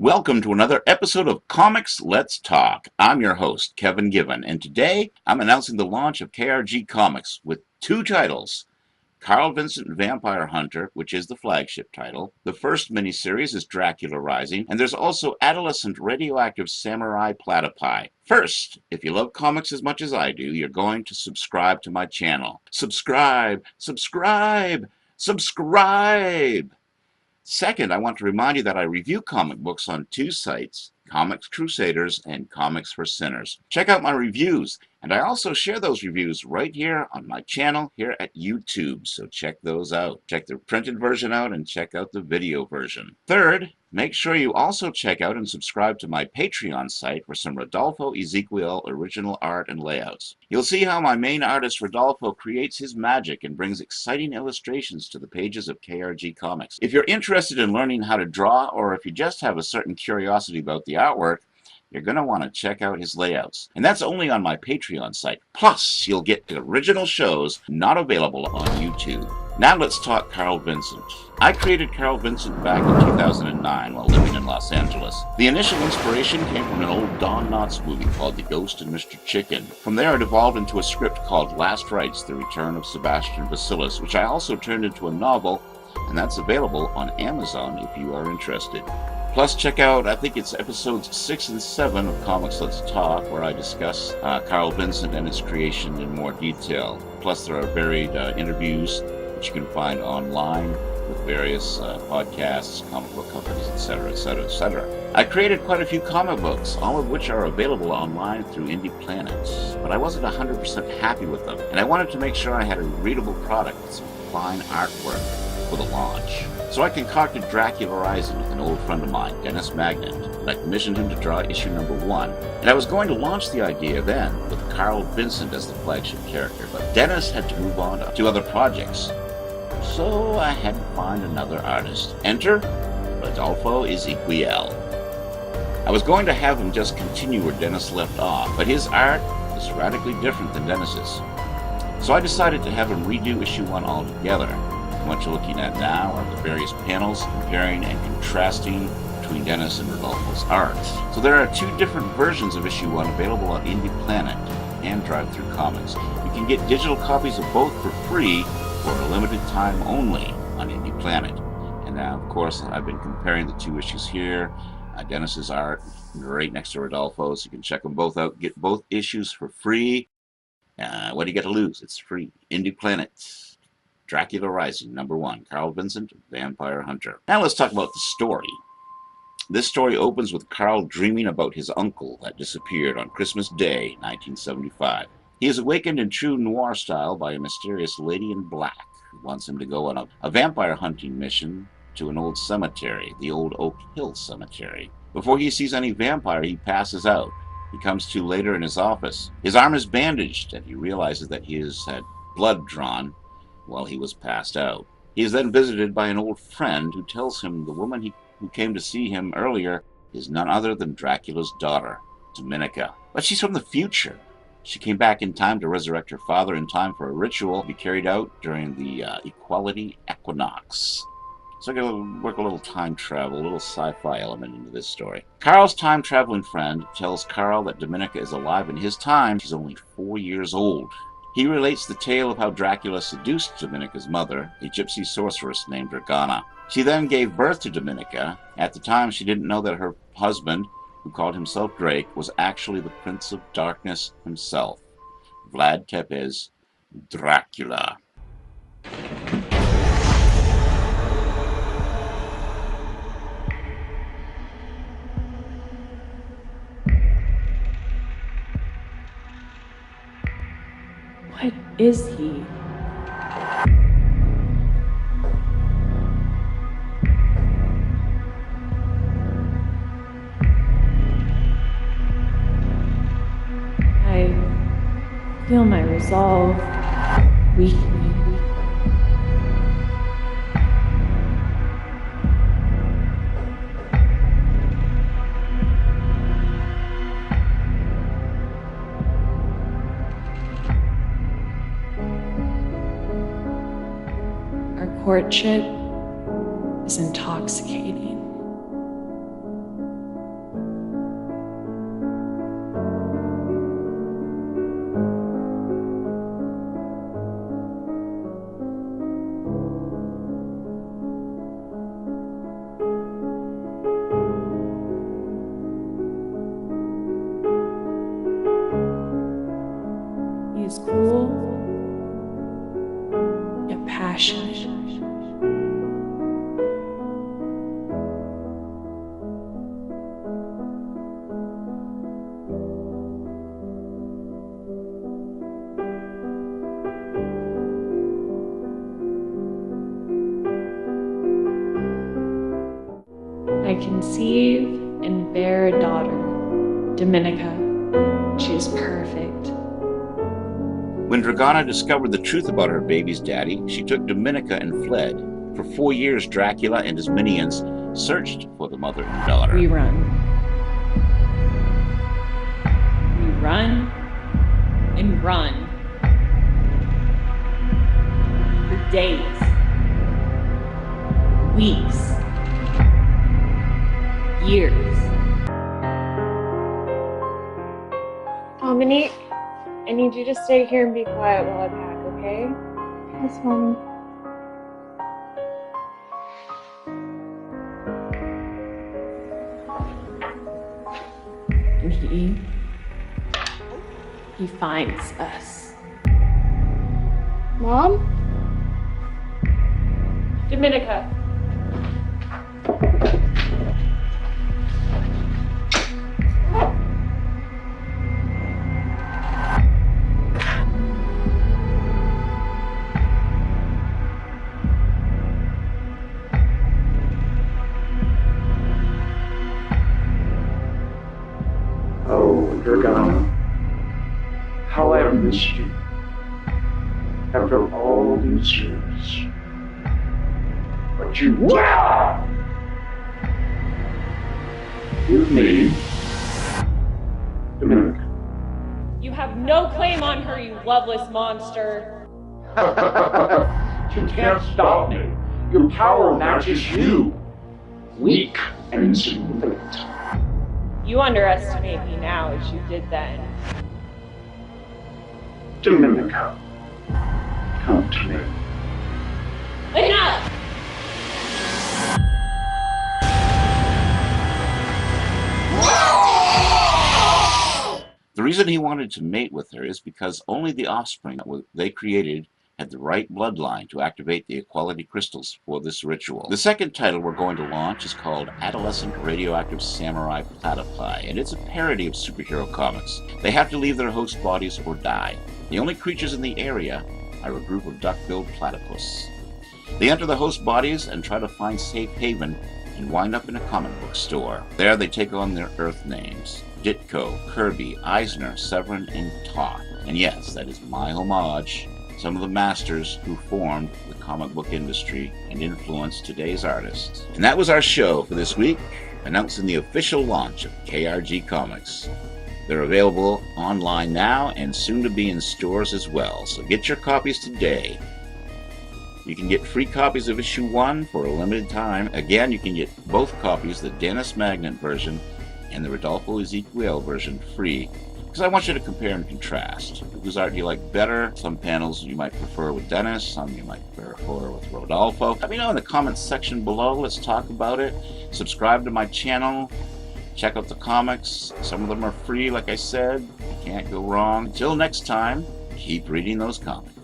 Welcome to another episode of Comics Let's Talk. I'm your host, Kevin Given, and today I'm announcing the launch of KRG Comics with two titles. Carl Vincent Vampire Hunter, which is the flagship title. The first miniseries is Dracula Rising, and there's also Adolescent Radioactive Samurai Platypi. First, if you love comics as much as I do, you're going to subscribe to my channel. Subscribe! Subscribe! Subscribe! Second, I want to remind you that I review comic books on two sites, Comics Crusaders and Comics for Sinners. Check out my reviews, and I also share those reviews right here on my channel here at YouTube, so check those out. Check the printed version out and check out the video version. Third, make sure you also check out and subscribe to my Patreon site for some Rodolfo Ezequiel original art and layouts. You'll see how my main artist Rodolfo creates his magic and brings exciting illustrations to the pages of KRG Comics. If you're interested in learning how to draw, or if you just have a certain curiosity about the artwork, you're going to want to check out his layouts. And that's only on my Patreon site. Plus, you'll get the original shows not available on YouTube. Now let's talk Carl Vincent. I created Carl Vincent back in 2009 while living in Los Angeles. The initial inspiration came from an old Don Knotts movie called The Ghost and Mr. Chicken. From there it evolved into a script called Last Rites, The Return of Sebastian Basilis, which I also turned into a novel, and that's available on Amazon if you are interested. Plus, check out, I think it's episodes 6 and 7 of Comics Let's Talk, where I discuss Carl Vincent and his creation in more detail. Plus, there are varied interviews which you can find online with various podcasts, comic book companies, etc., etc., etc. I created quite a few comic books, all of which are available online through Indie Planet, but I wasn't 100% happy with them, and I wanted to make sure I had a readable product with some fine artwork for the launch. So I concocted Dracula Rising with an old friend of mine, Dennis Magnet, and I commissioned him to draw issue number 1. And I was going to launch the idea then with Carl Vincent as the flagship character, but Dennis had to move on to other projects. So I had to find another artist. Enter Rodolfo Ezequiel. I was going to have him just continue where Dennis left off, but his art is radically different than Dennis's. So I decided to have him redo issue 1 altogether. What you're looking at now are the various panels comparing and contrasting between Dennis and Rodolfo's art. So there are 2 different versions of issue 1 available on Indie Planet and Drive-Thru Comics. You can get digital copies of both for free for a limited time only on Indie Planet. And now, of course, I've been comparing the 2 issues here. Dennis's art right next to Rodolfo's. You can check them both out. Get both issues for free. What do you got to lose? It's free. Indie Planet. Dracula Rising, number 1, Carl Vincent, Vampire Hunter. Now let's talk about the story. This story opens with Carl dreaming about his uncle that disappeared on Christmas Day, 1975. He is awakened in true noir style by a mysterious lady in black who wants him to go on a vampire hunting mission to an old cemetery, the old Oak Hill Cemetery. Before he sees any vampire, he passes out. He comes to later in his office. His arm is bandaged, and he realizes that he has had blood drawn while he was passed out. He is then visited by an old friend who tells him the woman who came to see him earlier is none other than Dracula's daughter, Dominica. But she's from the future. She came back in time to resurrect her father in time for a ritual to be carried out during the Equality Equinox. So I'm going to work a little time travel, a little sci-fi element into this story. Carl's time-traveling friend tells Carl that Dominica is alive in his time. She's only 4 years old. He relates the tale of how Dracula seduced Dominica's mother, a gypsy sorceress named Dragana. She then gave birth to Dominica. At the time, she didn't know that her husband, who called himself Drake, was actually the Prince of Darkness himself, Vlad Tepes, Dracula. is he? I feel my resolve weakening. Our courtship is intoxicating. He is cool, yet passionate. I conceive and bear a daughter, Dominica. She is perfect. When Dracula discovered the truth about her baby's daddy, she took Dominica and fled. For 4 years, Dracula and his minions searched for the mother and daughter. We run. We run and run for days, weeks, years. Dominique, I need you to stay here and be quiet while I pack, okay? Yes, Mommy. And he finds us. Mom? Dominica. Oh, Dracula, how I have missed you after all these years. But you give me Dominica. You have no claim on her, you loveless monster. You can't stop me. Your power matches you. Weak and insignificant. You underestimate me now as you did then. Dominica, come to me. Enough! The reason he wanted to mate with her is because only the offspring that they created had the right bloodline to activate the equality crystals for this ritual. The second title we're going to launch is called Adolescent Radioactive Samurai Platypi, and it's a parody of superhero comics. They have to leave their host bodies or die. The only creatures in the area are a group of duck-billed platypus. They enter the host bodies and try to find safe haven and wind up in a comic book store. There they take on their Earth names: Ditko, Kirby, Eisner, Severin, and Toth. And yes, that is my homage. Some of the masters who formed the comic book industry and influenced today's artists. And that was our show for this week, announcing the official launch of KRG Comics. They're available online now and soon to be in stores as well, so get your copies today. You can get free copies of issue 1 for a limited time. Again, you can get both copies, the Dennis Magnet version and the Rodolfo Ezequiel version, free. Because I want you to compare and contrast. Whose art do you like better? Some panels you might prefer with Dennis, some you might prefer with Rodolfo. Let me know in the comments section below. Let's talk about it. Subscribe to my channel. Check out the comics. Some of them are free, like I said. You can't go wrong. Until next time, keep reading those comics.